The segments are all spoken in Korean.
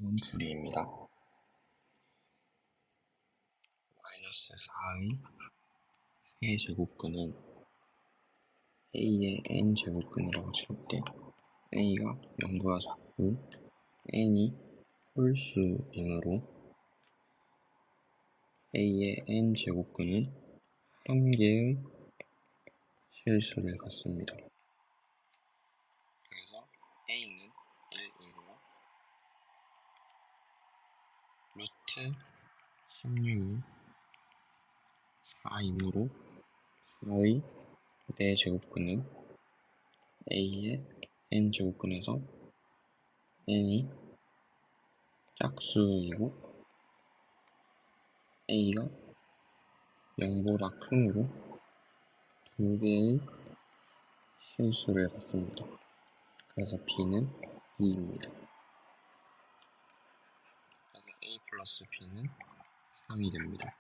7번 풀이입니다. 마이너스 4의 세제곱근은 a의 n제곱근이라고 칠 때 a가 0보다 작고 n이 홀수이므로 a의 n제곱근은 한 개의 실수를 갖습니다. 그래서 a는 1이고 루트 16이 4이므로 4의 4제곱근은 a의 n제곱근에서 n이 짝수이고 a가 0보다 크므로 두 개의 실수를 갖습니다. 그래서 b는 2입니다. 그래서 a 플러스 b는 3이 됩니다.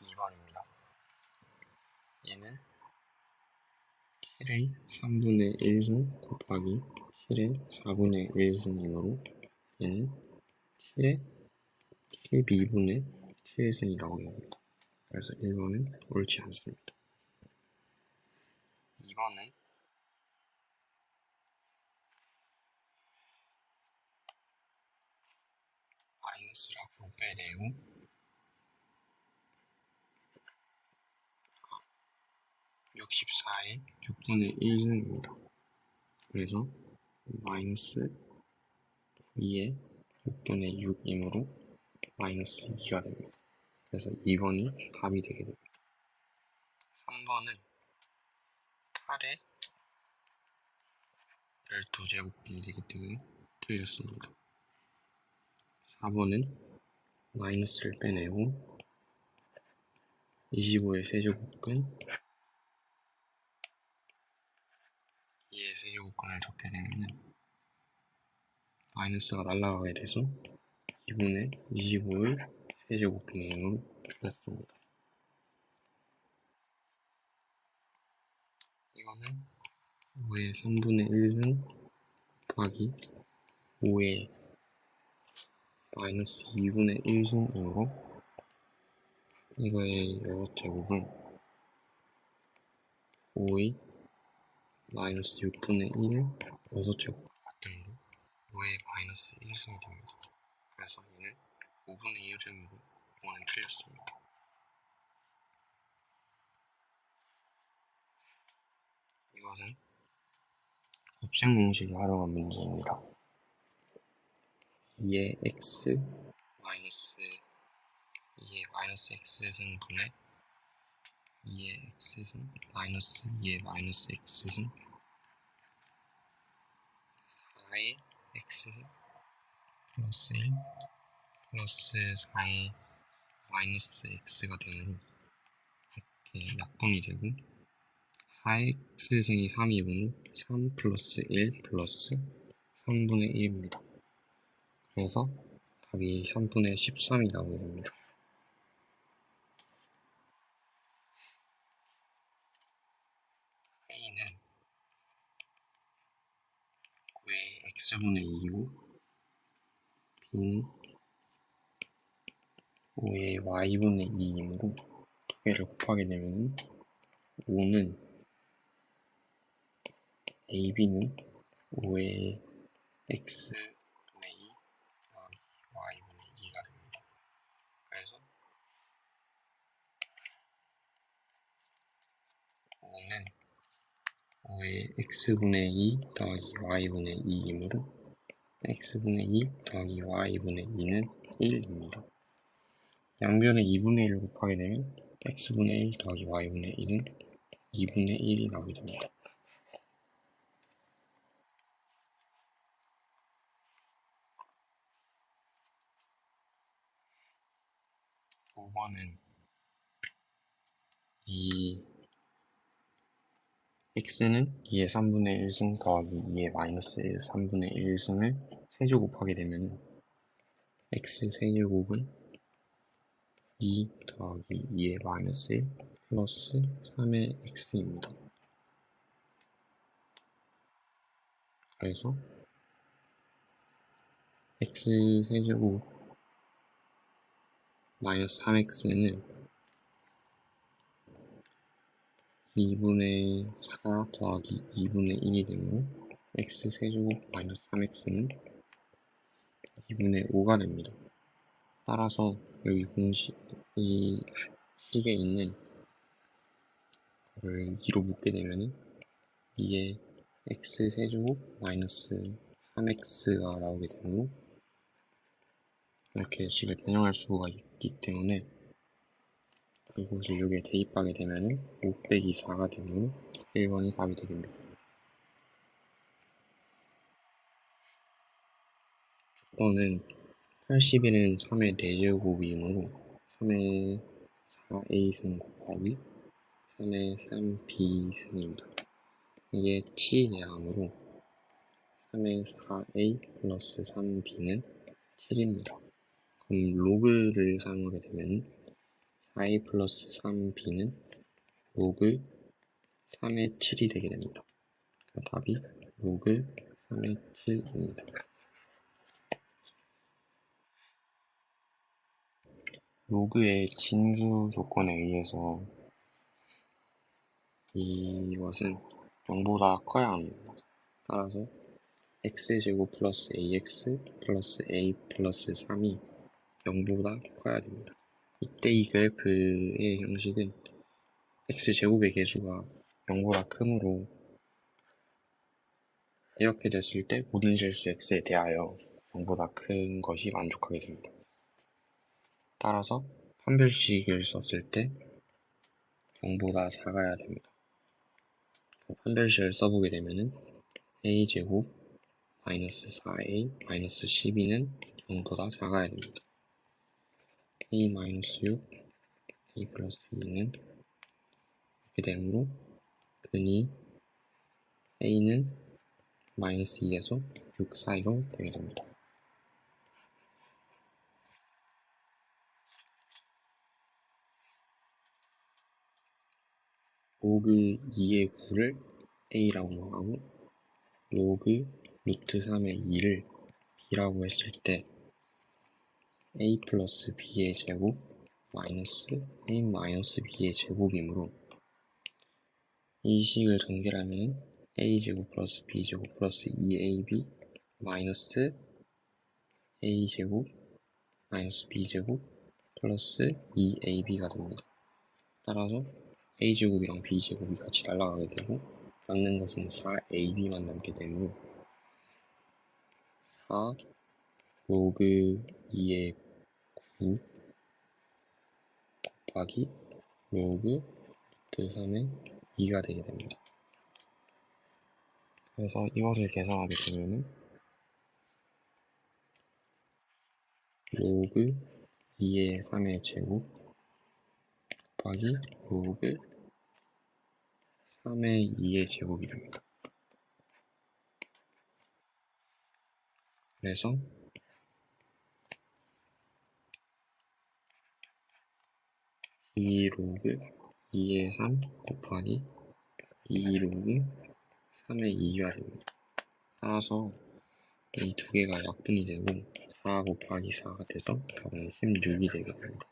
2번입니다. 얘는 7의 3분의 1승 곱하기 7의 4분의 1승이므로 얘는 7의 12분의 7승이 나오게 됩니다. 그래서 1번은 옳지 않습니다. 2번은 마이너스를 앞으로 빼내고 64의 6분의 1승입니다. 그래서 마이너스 2의 6분의 6이므로 마이너스 2가 됩니다. 그래서 2번이 답이 되게 됩니다. 3번은 8의 12제곱근이 되기 때문에 틀렸습니다. 4번은 마이너스를 빼내고 25의 세제곱근 2의 세제곱근을 적게 되면 마이너스가 날아가게 돼서 2분의 25의 세제곱근으로 틀렸습니다. 이거는 5의 3분의 1승 곱하기 5의 마이너스 2분의 1승이므로 이거의 여섯제곱은 5의 마이너스 6분의 1을 여섯제곱 같으므로 5의 마이너스 1승이 됩니다. 그래서 얘는 5분의 1이므로 5는 틀렸습니다. 이것은 곱셈 공식을 활용한 문제입니다. 2의 x 마이너스 2의 마이너스 x승 분의 2의 x승 마이너스 2의 마이너스 x승 4의 x승 플러스 1 플러스 4의 마이너스 x가 되므로 이렇게 약분이 되고 4의 x승이 3이므로 3 플러스 1 플러스 3분의 1입니다. 그래서 답이 3분의 13이 나오게 됩니다. a는 9의 x분의 2이고 b는 5의 y분의 2이므로 두 개를 곱하게 되면 5는 ab는 5의 x분의 2 더하기 y분의 2가 됩니다. 그래서 5는 5의 x분의 2 더하기 y분의 2이므로 x분의 2 더하기 y분의 2는 1입니다. 양변에 2분의 1을 곱하게 되면 x분의 1 더하기 y분의 1은 2분의 1이 나오게 됩니다. 5번은 이 x는 2의 3분의 1승 더하기 2의 마이너스 3분의 1승을 세조 곱하게 되면 x 세제곱은 2 더하기 2의 마이너스 1 플러스 3의 x입니다. 그래서 x세제곱 마이너스 3x는 2분의 4 더하기 2분의 1이 되므로 x세제곱 마이너스 3x는 2분의 5가 됩니다. 따라서 여기 이 식에 있는 거를 2로 묶게 되면은 2에 x세제곱 마이너스 3x가 나오게 되므로 이렇게 식을 변형할 수가 있기 때문에 이것을 여기에 대입하게 되면은 5 빼기 4가 되므로 1번이 답이 되겠습니다. 조건은 81은 3의 4제곱이므로 3의 4a승 곱하기 3의 3b승입니다. 이게 t 대항으로 3의 4a 플러스 3b는 7입니다. 그럼 로그를 사용하게 되면 4a 플러스 3b는 로그 3의 7이 되게 됩니다. 답이 로그 3의 7입니다. 로그의 진수 조건에 의해서 이것은 0보다 커야 합니다. 따라서 x제곱 플러스 ax 플러스 a 플러스 3이 0보다 커야 됩니다. 이때 이 그래프의 형식은 x제곱의 개수가 0보다 크므로 이렇게 됐을 때 모든 실수 x에 대하여 0보다 큰 것이 만족하게 됩니다. 따라서 판별식을 썼을 때 0보다 작아야 됩니다. 판별식을 써보게 되면은 a제곱 마이너스 4a 마이너스 12는 0보다 작아야 됩니다. a 마이너스 6, a 플러스 2는 이렇게 되므로 근이 a는 마이너스 2에서 6 사이로 되게 됩니다. 로그 2의 9를 a라고 하고 로그 루트 3의 2를 b라고 했을 때 a 플러스 b의 제곱 마이너스 a 마이너스 b의 제곱이므로 이 식을 전개하면 a제곱 플러스 b제곱 플러스 2ab 마이너스 a제곱 마이너스 b제곱 플러스 2ab가 됩니다. 따라서 a제곱이랑 b제곱이 같이 날아가게 되고 남는 것은 4ab만 남게 되므로 4 로그 2의 9 곱하기 로그 루트 3의 2가 되게 됩니다. 그래서 이것을 계산하게 되면은 로그 2의 3의 제곱 곱하기 로그 3의 2의 제곱이 됩니다. 그래서 2 로그 2의 3 곱하기 2 로그 3의 2가 됩니다. 따라서 이 두 개가 약분이 되고 4 곱하기 4가 돼서 답은 16이 되게 됩니다.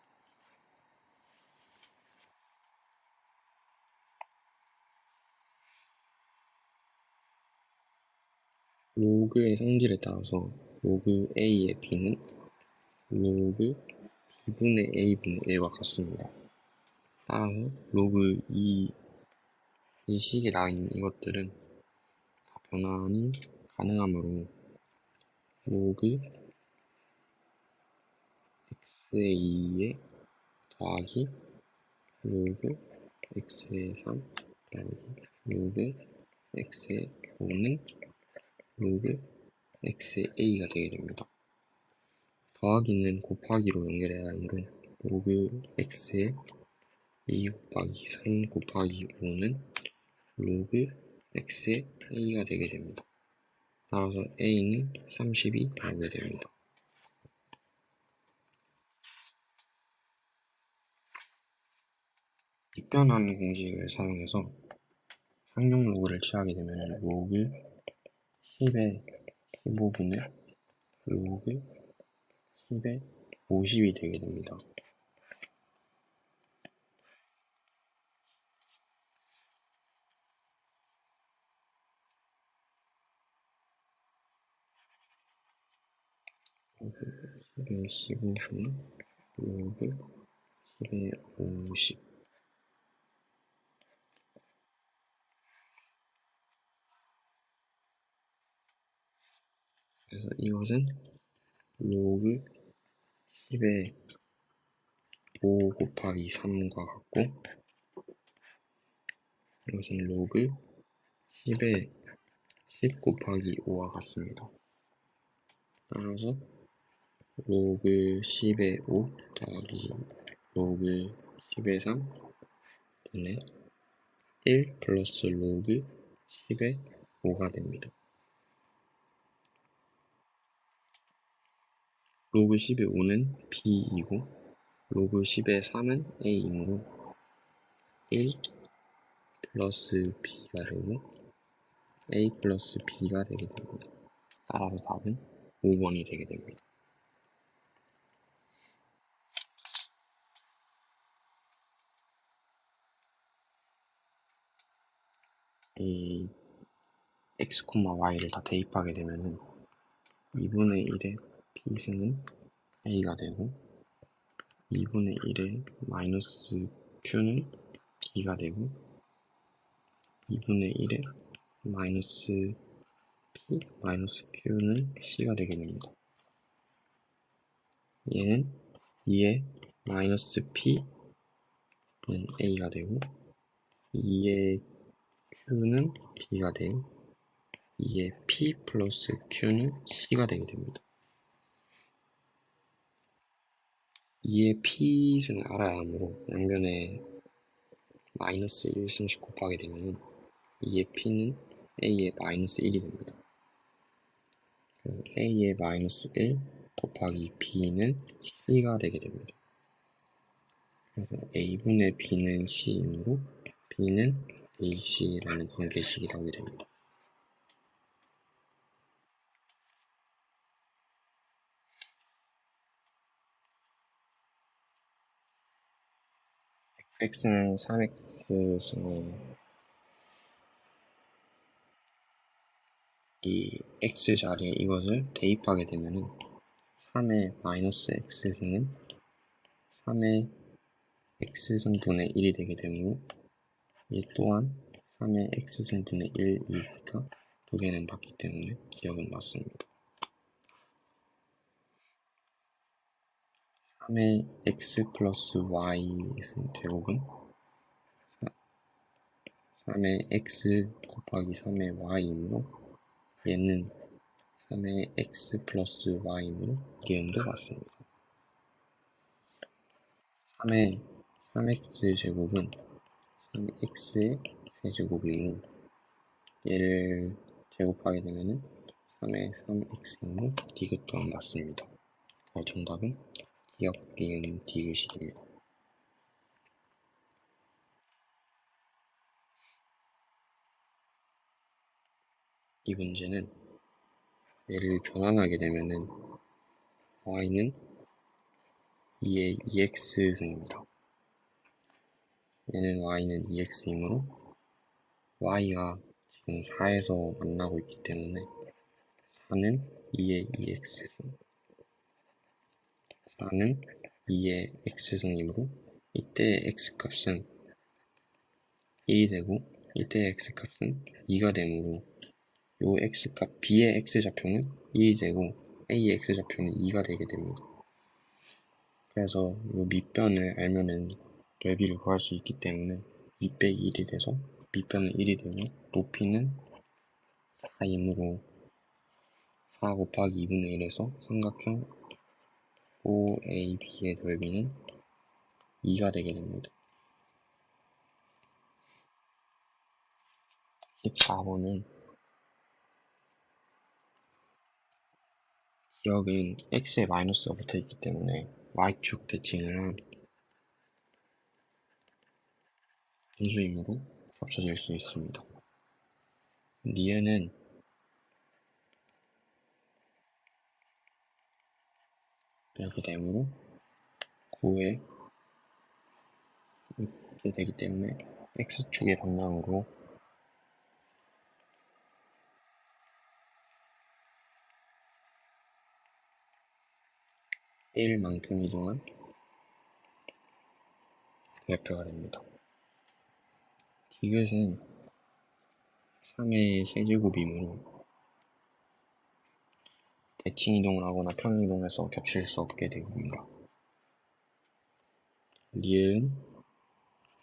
로그의 성질에 따라서 로그 a의 b는 로그 b분의 a분의 1과 같습니다. 따라서 로그 이 식에 나와 있는 이것들은 다 변환이 가능하므로 로그 x의 2에 더하기 로그 x의 3 더하기 로그 x의 5는 로그 x의 a가 되게 됩니다. 더하기는 곱하기로 연결해야 하므로 로그 x의 a 곱하기 3 곱하기 5는 로그 x의 a가 되게 됩니다. 따라서 a는 30이 나오게 됩니다. 빗변환 공식을 사용해서 상용 로그를 취하게 되면 로그 10의 15분의 로그 10의 50이 되게 됩니다. 로그 10의 15분의 로그 10의 50. 그래서 이것은 로그 10의 5 곱하기 3과 같고, 이것은 로그 10의 10 곱하기 5와 같습니다. 따라서 로그 10의 5 더하기 로그 10의 3 분의 1 플러스 로그 10의 5가 됩니다. 로그 10의 5는 b이고 로그 10의 3은 a이므로 1 플러스 b가 되고 a 플러스 b가 되게 됩니다. 따라서 답은 5번이 되게 됩니다. 이 x, y를 다 대입하게 되면은 2분의 1의 p승은 a가 되고 2분의 1의 마이너스 q는 b가 되고 2분의 1의 마이너스 p 마이너스 q는 c가 되게 됩니다. 얘는 2의 마이너스 p는 a가 되고 2의 q는 b가 되고 2의 p 플러스 q는 c가 되게 됩니다. 2의 p승을 알아야 하므로 양변에 마이너스 1승씩 곱하게 되면 2의 p는 a의 마이너스 1이 됩니다. a의 마이너스 1 곱하기 b는 c가 되게 됩니다. 그래서 a분의 b는 c이므로 b는 ac라는 관계식이 나오게 됩니다. x는 3x승에 이 x 자리에 이것을 대입하게 되면은 3의 마이너스 x승은 3의 x승분의 1이 되게 되므로 이 또한 3의 x승분의 1이니까 두 개는 같기 때문에 기억은 맞습니다. 3의 x 플러스 y 대곡은 3의 x 곱하기 3의 y이므로 얘는 3의 x 플러스 y이므로 니은도 맞습니다. 3의 3x 제곱은 3x의 세제곱이므로 얘를 제곱하게 되면은 3의 3x이므로 디귿 또한 맞습니다. 정답은 기억 니은 디귿이 됩니다. 이 문제는 얘를 변환하게 되면은 y는 2의 2x승입니다. 얘는 y는 2x이므로 y가 지금 4에서 만나고 있기 때문에 4는 2의 2x승 4는 2의 x승이므로 이때의 x값은 1이 되고 이때의 x값은 2가 되므로 요 x값 b의 x좌표는 1이 되고 a의 x좌표는 2가 되게 됩니다. 그래서 요 밑변을 알면은 넓이를 구할 수 있기 때문에 2 빼기 1이 돼서 밑변은 1이 되고 높이는 4이므로 4 곱하기 2분의 1에서 삼각형 OAB의 넓이는 2가 되게 됩니다. 14번은 기억은 x에 마이너스가 붙어있기 때문에 y축 대칭을 한 분수이므로 겹쳐질 수 있습니다. 니은은 이렇게 되므로 9에 이렇게 되기 때문에 x축의 방향으로 1만큼 이동한 그래프가 됩니다. 디귿은 3의 세제곱이므로 대칭 이동을 하거나 평행 이동해서 겹칠 수 없게 됩니다. 리을은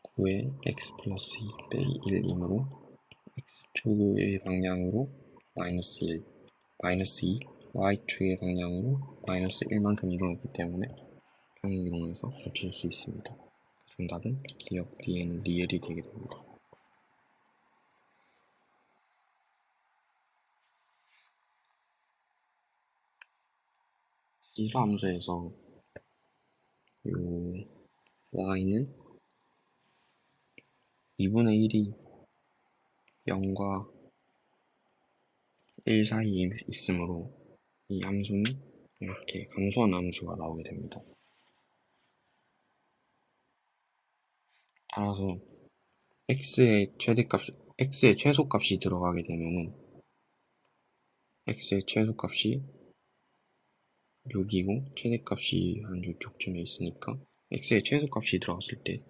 9의 x 플러스 2 빼기 1이므로 x축의 방향으로 마이너스 1, 마이너스 2, y축의 방향으로 마이너스 1만큼 이동했기 때문에 평행 이동해서 겹칠 수 있습니다. 정답은 기억 D에는 리을이 되게 됩니다. 지수함수에서 요 y는 2분의 1이 0과 1 사이에 있으므로 이 함수는 이렇게 감소한 함수가 나오게 됩니다. 따라서 x의 최소값이 들어가게 되면은 x의 최소값이 6이고 최대값이 한 이쪽쯤에 있으니까 x의 최소값이 들어갔을 때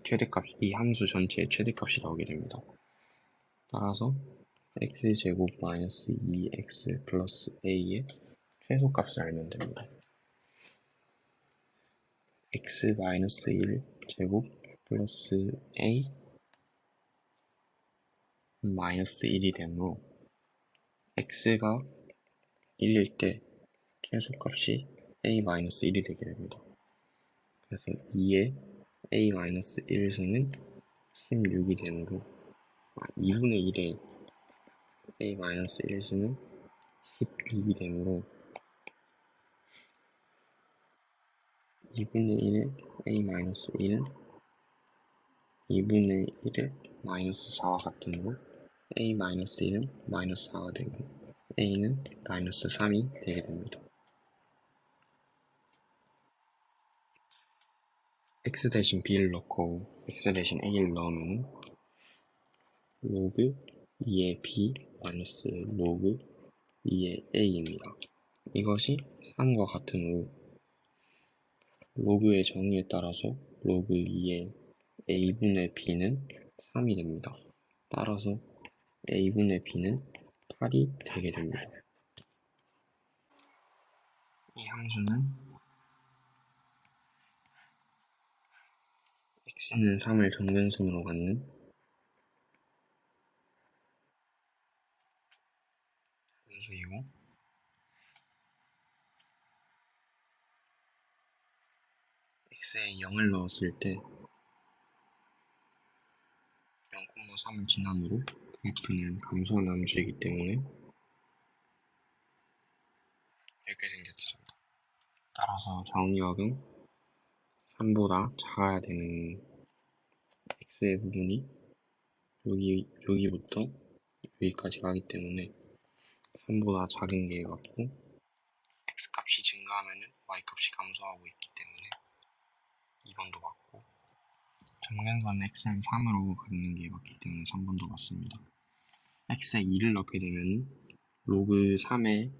이 함수 전체의 최대값이 나오게 됩니다. 따라서 x제곱 마이너스 2x 플러스 a의 최소값을 알면 됩니다. x 마이너스 1 제곱 플러스 a 마이너스 1이 되므로 x가 1일 때 최소값이 a-1이 되게 됩니다. 그래서 2의 a-1승은 16이 되므로 2분의 1의 a-1승은 16이 되므로 2분의 1의 a-1은 2분의 1의 마이너스 4와 같으므로 a-1은 마이너스 4가 되고 a는 마이너스 3이 되게 됩니다. x 대신 b를 넣고 x 대신 a를 넣으면 로그 2의 b 마이너스 로그 2의 a입니다. 이것이 3과 같으므로 로그의 정의에 따라서 로그 2의 a분의 b는 3이 됩니다. 따라서 a분의 b는 8이 되게 됩니다. 이 함수는 x는 3을 정근선으로 갖는 함수이고 x에 0을 넣었을 때 0,3을 지나므로 그래프는 감소한 함수이기 때문에 이렇게 생겼습니다. 따라서 정의역은 3보다 작아야 되는 x의 부분이 여기부터 여기까지 가기 때문에 3보다 작은 게 맞고 x값이 증가하면 y값이 감소하고 있기 때문에 2번도 맞고 정근선 x는 3으로 갖는 게 맞기 때문에 3번도 맞습니다. x에 2를 넣게 되면 로그 3의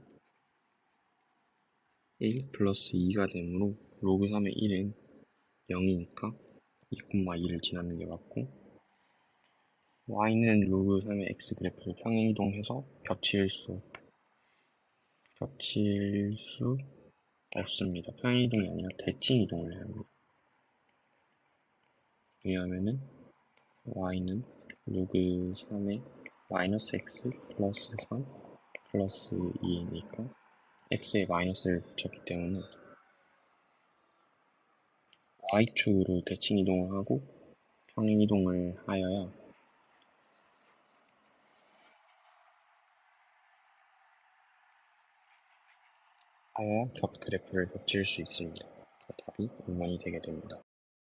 1 플러스 2가 되므로 로그 3의 1은 0이니까 2,2를 지나는 게 맞고 y는 로그 3의 x 그래프를 평행이동해서 겹칠 수 없습니다. 평행이동이 아니라 대칭이동을 해야 합니다. 왜냐하면은 y는 로그 3의 마이너스 x 플러스 3 플러스 2이니까 x에 마이너스를 붙였기 때문에 y축으로 대칭 이동을 하고 평행 이동을 하여야 그래프를 겹칠 수 있습니다. 답이 5번이 되게 됩니다.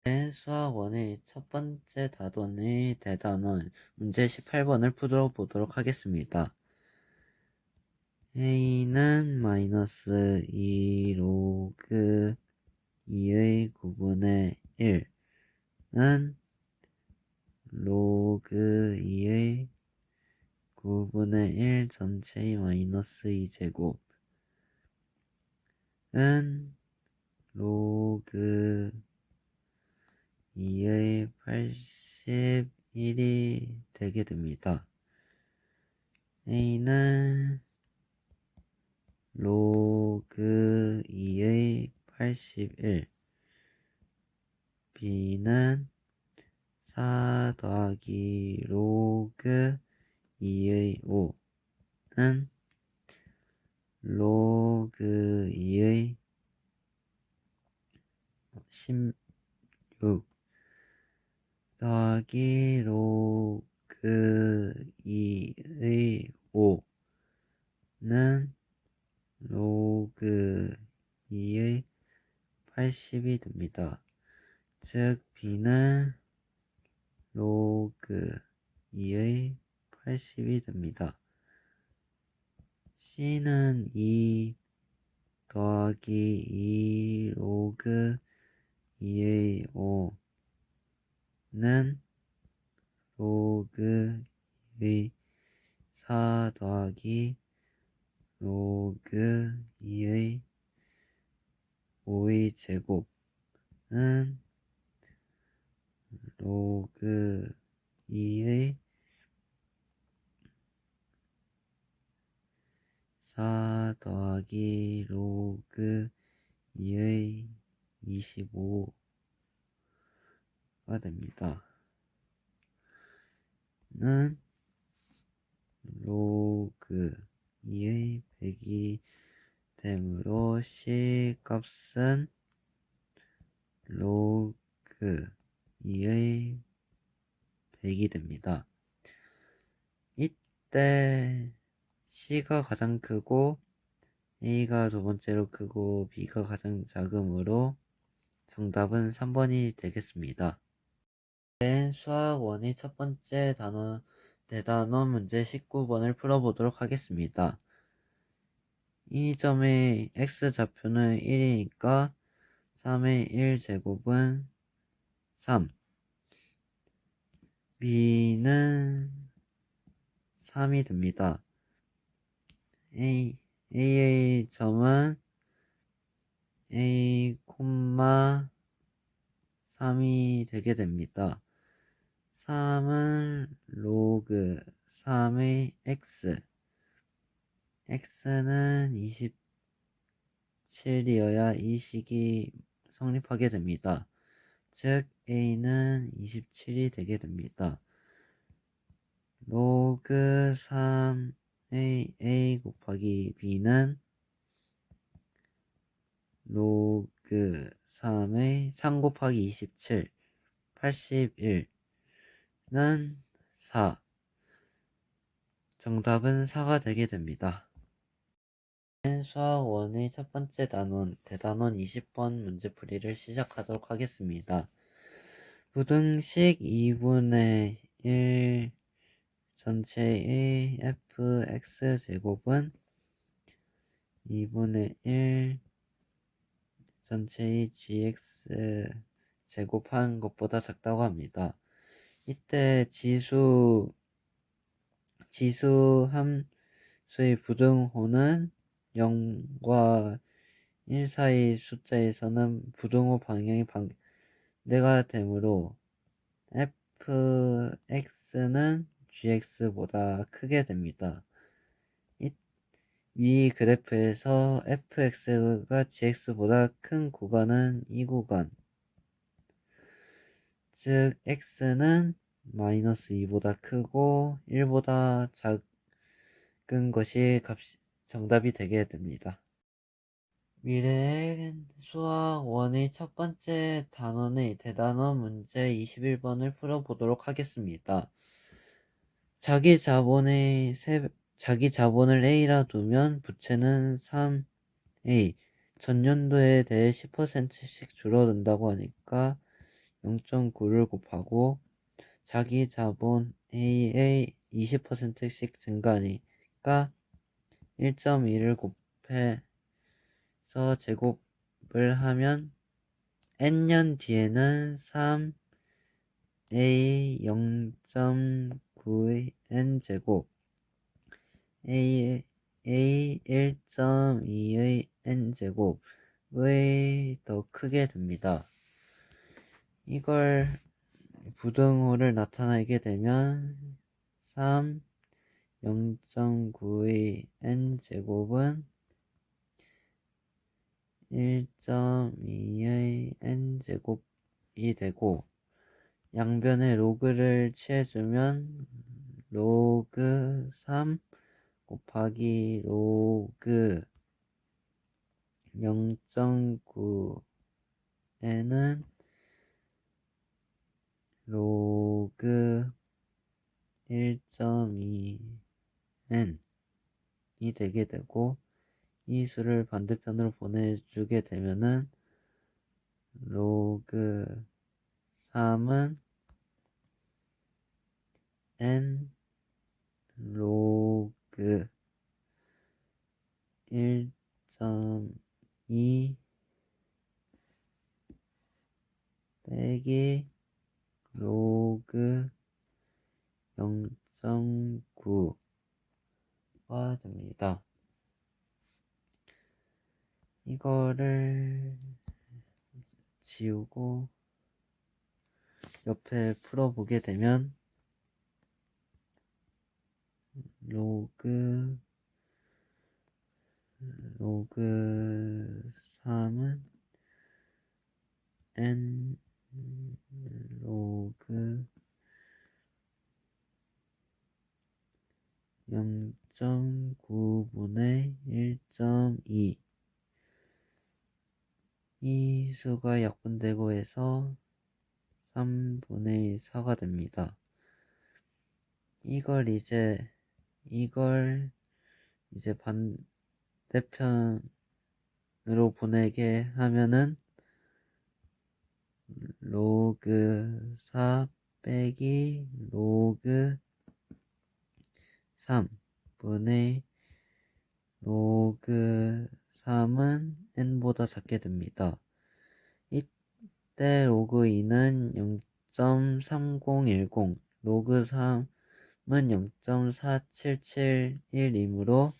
네, 수학 1의 첫 번째 다돈의 대단원 문제 18번을 풀어보도록 하겠습니다. a는 마이너스 2 로그 2의 9분의 1은 로그 2의 9분의 1 전체의 마이너스 2제곱은 로그 2의 81이 되게 됩니다. A는 로그 2의 81, B는 4 더하기 로그 2의 5는 로그 2의 16 더하기 로그 2의 5는 로그 2의 80이 됩니다. 즉 B는 로그 2의 80이 됩니다. C는 2 더하기 2 로그 2의 5는 로그 2의 4 더하기 로그 2의 5의 제곱은 로그 2의 4 더하기 로그 2의 25가 됩니다. 는 로그 2의 100이 되므로 C 값은 로그 2의 100이 됩니다. 이때 C가 가장 크고 A가 두 번째로 크고 B가 가장 작으므로 정답은 3번이 되겠습니다. 수학 원의 첫 번째 대단원 문제 19번을 풀어보도록 하겠습니다. 이 점의 x좌표는 1이니까 3의 1제곱은 3, b는 3이 됩니다. a의 점은 a, 3이 되게 됩니다. 3은 로그 3의 x는 27이어야 이 식이 성립하게 됩니다. 즉 a는 27이 되게 됩니다. 로그 3의 a 곱하기 b는 로그 3의 3 곱하기 27, 81는 4. 정답은 4가 되게 됩니다. 수학 1의 첫 번째 대단원 20번 문제풀이를 시작하도록 하겠습니다. 부등식 2분의 1 전체의 fx제곱은 2분의 1 전체의 gx 제곱한 것보다 작다고 합니다. 이때 지수 함수의 부등호는 0과 1 사이 숫자에서는 부등호 방향이 반대가 되므로 fx는 gx보다 크게 됩니다. 위 그래프에서 fx가 gx보다 큰 구간은 이 구간, 즉 x는 마이너스 2보다 크고 1보다 작은 것이 정답이 되게 됩니다. 미래의 수학 1의 첫 번째 단원의 대단원 문제 21번을 풀어보도록 하겠습니다. 자기 자본을 A라 두면 부채는 3A, 전년도에 대해 10%씩 줄어든다고 하니까 0.9를 곱하고 자기 자본 A의 20%씩 증가하니까 1.2를 곱해서 제곱을 하면 n년 뒤에는 3a 0.9의 n제곱 a 1.2의 n제곱의 더 크게 됩니다. 이걸 부등호를 나타내게 되면 3 0.9의 n제곱은 1.2의 n제곱이 되고 양변에 로그를 취해주면 로그 3 곱하기 로그 0.9n은 로그 1.2n이 되게 되고 이 수를 반대편으로 보내주게 되면은 로그 3은 n 로그 1.2 빼기 로그 0.9가 됩니다. 이거를 지우고 옆에 풀어보게 되면 로그 3은 n 로그 0.9분의 1.2 이 수가 약분되고 해서 3분의 4가 됩니다. 이걸 이제 반대편으로 보내게 하면은 로그 4 빼기 로그 3분의 로그 3은 n보다 작게 됩니다. 이때 로그 2는 0.3010, 로그 3은 0.4771이므로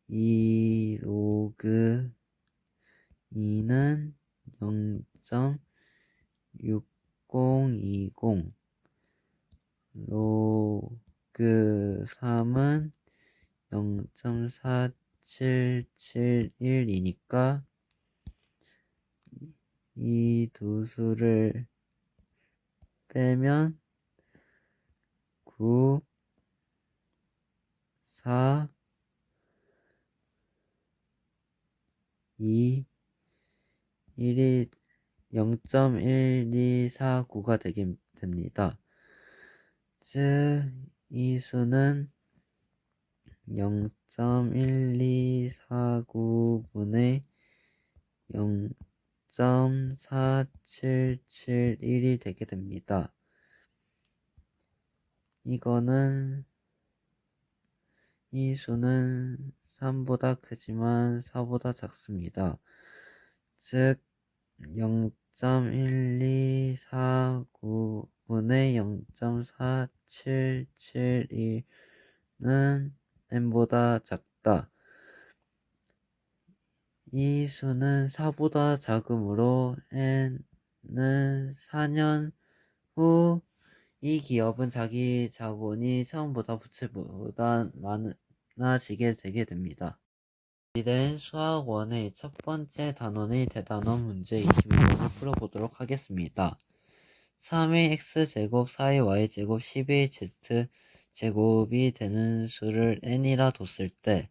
이 로그 2는 0.6020, 로그 3은 0.4771이니까 이 두 수를 빼면 9, 4, 2, 1이 0.1249가 되게 됩니다. 즉, 이 수는 0.1249분의 0.4771이 되게 됩니다. 이 수는 3보다 크지만 4보다 작습니다. 즉 0.1249분의 0.4771은 n보다 작다. 이 수는 4보다 작으므로 n은 4년 후 이 기업은 자기 자본이 처음보다 부채보다 많아지게 되게 됩니다. 이제 수학원의 첫 번째 단원의 대단원 문제 22번을 풀어보도록 하겠습니다. 3의 x제곱 4의 y제곱 10의 z제곱이 되는 수를 n이라 뒀을 때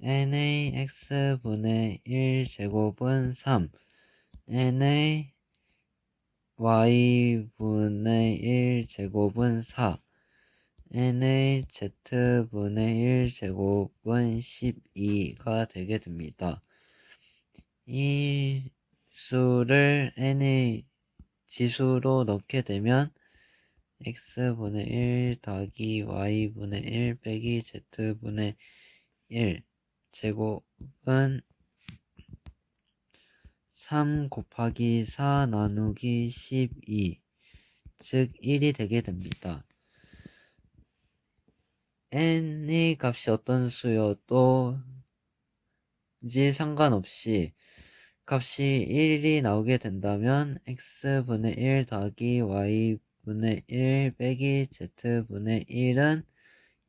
n의 x분의 1제곱은 3, n의 y분의 1제곱은 4, n의 z분의 1제곱은 12가 되게 됩니다. 이 수를 n의 지수로 넣게 되면 x분의 1 더하기 y분의 1 빼기 z분의 1 제곱은 3 곱하기 4 나누기 12, 즉 1이 되게 됩니다. n의 값이 어떤 수여도 지 상관없이 값이 1이 나오게 된다면 x분의 1 더하기 y분의 1 빼기 z분의 1은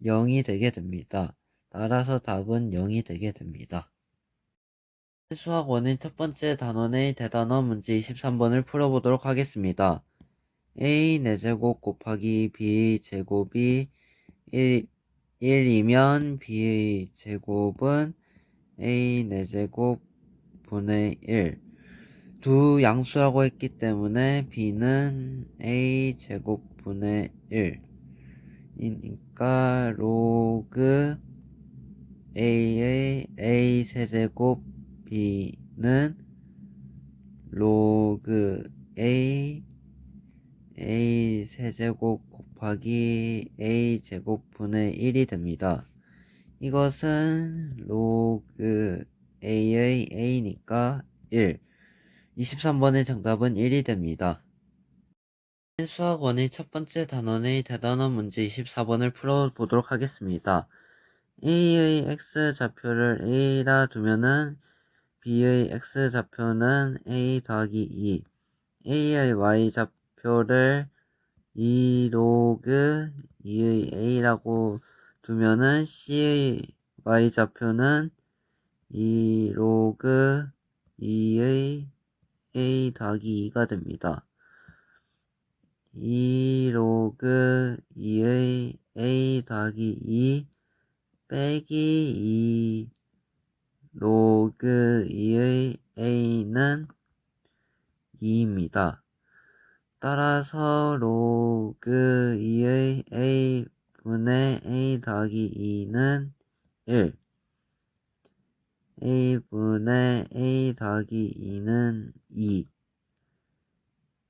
0이 되게 됩니다. 따라서 답은 0이 되게 됩니다. 수학 원의 첫 번째 단원의 대단원 문제 23번을 풀어보도록 하겠습니다. a 4제곱 곱하기 b의 제곱이 1이면 b의 제곱은 a 4제곱 분의 1. 두 양수라고 했기 때문에 b는 a 제곱 분의 1 이니까 로그 a의 a 세제곱 b는 로그 a 세제곱 곱하기 a 제곱 분의 1이 됩니다. 이것은 로그 a의 a니까 1. 23번의 정답은 1이 됩니다. 수학원의 첫 번째 단원의 대단원 문제 24번을 풀어보도록 하겠습니다. a의 x좌표를 a라 두면은 b의 x좌표는 a 더하기 2, a의 y좌표를 2 로그 2의 a라고 두면은 c의 y좌표는 2 로그 2의 a 더하기 2가 됩니다. 2 로그 2의 a 더하기 2 빼기 2 로그 2의 a는 2입니다. 따라서 로그 2의 a 분의 a 더하기 2는 1. a 분의 a 더하기 2는 2.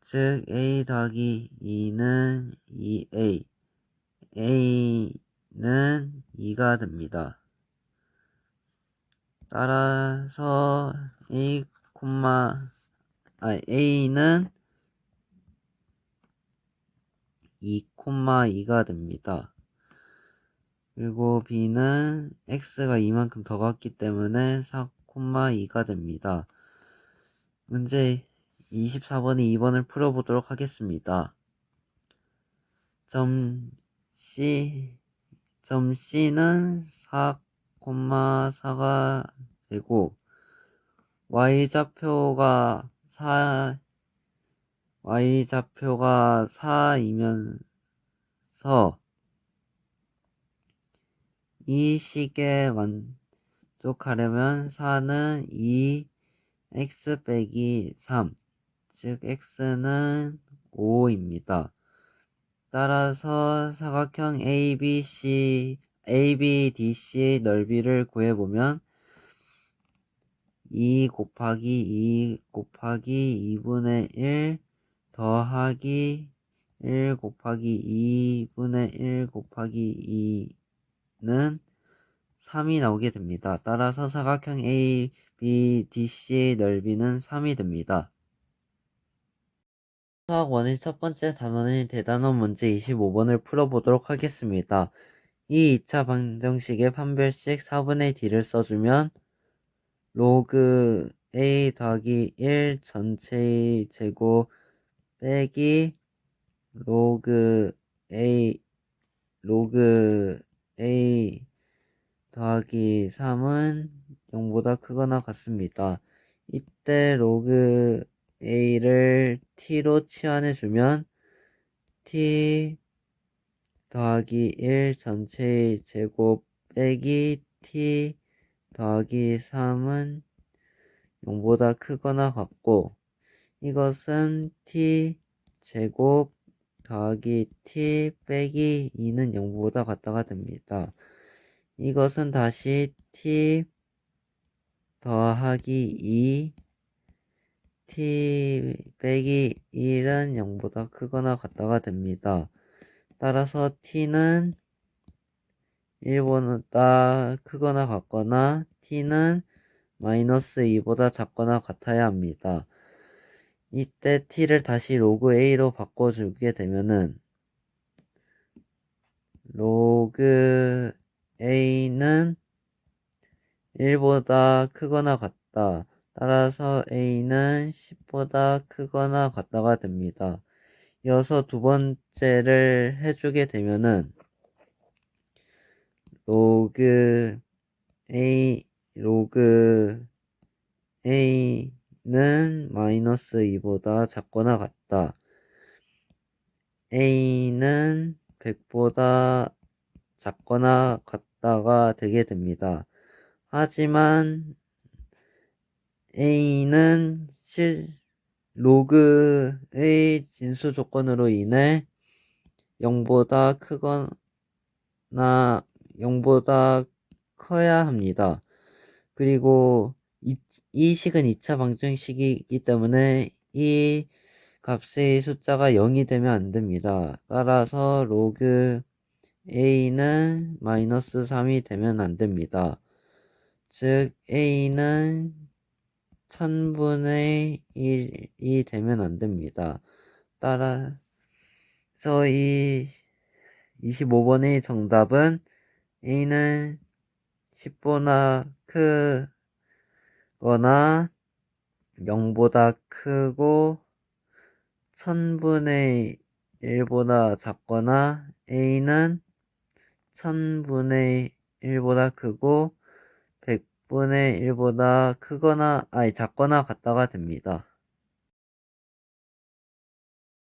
즉 a 더하기 2는 2a, a는 2가 됩니다. 따라서 a는 2,2가 됩니다. 그리고 b는 x가 2만큼 더 갔기 때문에 4,2가 됩니다. 문제 24번에 2번을 풀어보도록 하겠습니다. 점 C는 4,4가 되고 y좌표가 4이면서 이 식에 만족하려면 4는 2x 빼기 3, 즉 x는 5입니다. 따라서 사각형 ABDC의 넓이를 구해보면 2 곱하기 2분의 1 더하기 1 곱하기 2분의 1 곱하기 2는 3이 나오게 됩니다. 따라서 사각형 ABDC의 넓이는 3이 됩니다. 수학 원의 첫 번째 단원인 대단원 문제 25번을 풀어보도록 하겠습니다. 이 2차 방정식의 판별식 4분의 d를 써주면 로그 a 더하기 1 전체의 제곱 빼기 로그 a 더하기 3은 0보다 크거나 같습니다. 이때 로그 a를 t로 치환해주면 t 더하기 1 전체의 제곱 빼기 t 더하기 3은 0보다 크거나 같고, 이것은 t 제곱 더하기 t 빼기 2는 0보다 같다가 됩니다. 이것은 다시 t 더하기 2 t 빼기 1은 0보다 크거나 같다가 됩니다. 따라서 t는 1보다 크거나 같거나 t는 마이너스 2보다 작거나 같아야 합니다. 이때 t를 다시 로그 a로 바꿔주게 되면은 로그 a는 1보다 크거나 같다. 따라서 a는 10보다 크거나 같다가 됩니다. 이어서 두 번째를 해주게 되면은 로그 a는 마이너스 2보다 작거나 같다. a는 100보다 작거나 같다가 되게 됩니다. 하지만 a는 로그의 진수 조건으로 인해 0보다 크거나 0보다 커야 합니다. 그리고 이 식은 2차 방정식이기 때문에 이 값의 숫자가 0이 되면 안 됩니다. 따라서 로그 a는 마이너스 3이 되면 안 됩니다. 즉 a는 1000분의 1이 되면 안 됩니다. 따라서 이 25번의 정답은 a는 10보다 크거나 0보다 크고 1000분의 1보다 작거나 a는 1000분의 1보다 크고 100분의 1보다 작거나 같다가 됩니다.